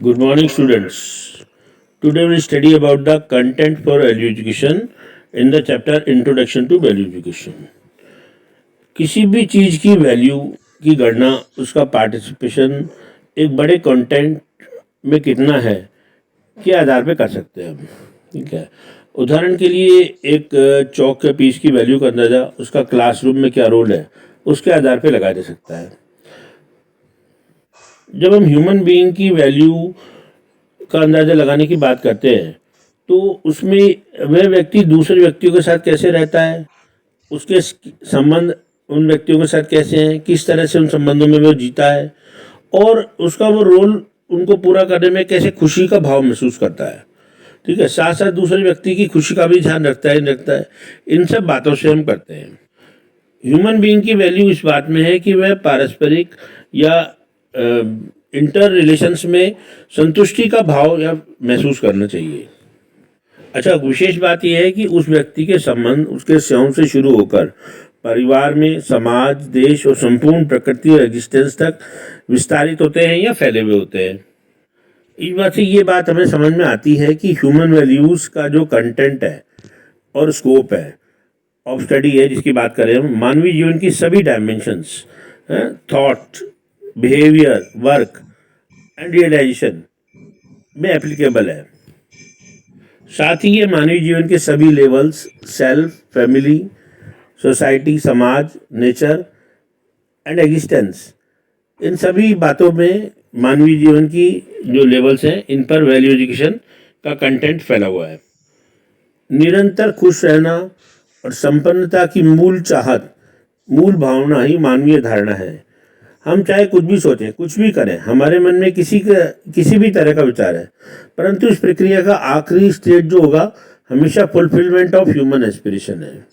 Good morning, students. Today we study about the content for value education in the chapter Introduction to Value Education. किसी भी चीज़ की value की गणना उसका participation एक बड़े कंटेंट में कितना है के आधार पे कर सकते हैं हम. ठीक है. उदाहरण के लिए एक चौक के पीस की वैल्यू का अंदाज़ा उसका क्लासरूम में क्या रोल है उसके आधार पे लगाया जा सकता है. जब हम ह्यूमन बीइंग की वैल्यू का अंदाज़ा लगाने की बात करते हैं तो उसमें वह व्यक्ति दूसरे व्यक्तियों के साथ कैसे रहता है, उसके संबंध उन व्यक्तियों के साथ कैसे हैं, किस तरह से उन संबंधों में वो जीता है और उसका वो रोल उनको पूरा करने में कैसे खुशी का भाव महसूस करता है. ठीक है. साथ साथ दूसरे व्यक्ति की खुशी का भी ध्यान रखता है. इन सब बातों से हम करते हैं. ह्यूमन बीइंग की वैल्यू इस बात में है कि वह पारस्परिक या इंटर रिलेशंस में संतुष्टि का भाव या महसूस करना चाहिए. अच्छा, विशेष बात यह है कि उस व्यक्ति के संबंध उसके स्वयं से शुरू होकर परिवार में, समाज, देश और संपूर्ण प्रकृति और एग्जिस्टेंस तक विस्तारित होते हैं या फैले हुए होते हैं. इस बात से ये बात हमें समझ में आती है कि ह्यूमन वैल्यूज़ का जो कंटेंट है और स्कोप है ऑफ स्टडी है जिसकी बात करें हम, मानवीय जीवन की सभी dimensions, thought, behaviour, work and realisation में एप्लीकेबल है. साथ ही ये मानवीय जीवन के सभी लेवल्स, सेल्फ, फैमिली, सोसाइटी, समाज, नेचर एंड एग्जिस्टेंस, इन सभी बातों में मानवीय जीवन की जो लेवल्स हैं इन पर वैल्यू एजुकेशन का कंटेंट फैला हुआ है. निरंतर खुश रहना और संपन्नता की मूल चाहत, मूल भावना ही मानवीय धारणा है. हम चाहे कुछ भी सोचें, कुछ भी करें, हमारे मन में किसी भी तरह का विचार है, परंतु इस प्रक्रिया का आखिरी स्टेज जो होगा हमेशा फुलफिलमेंट ऑफ ह्यूमन एस्पिरेशन है.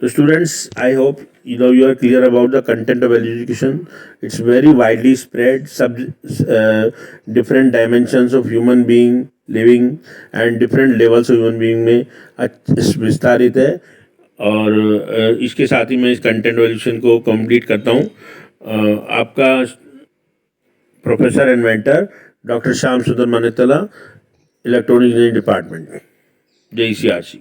तो students, I hope you are clear about the content of value education. It's very widely spread, different dimensions of human being living and different levels of human being में विस्तारित है. और इसके साथ ही मैं इस कंटेंट वैल्यूएशन को कंप्लीट करता हूँ. आपका प्रोफेसर इन्वेंटर डॉक्टर श्याम सुंदर मानेतला, इलेक्ट्रॉनिक इंजीनियरिंग डिपार्टमेंट, JECRC.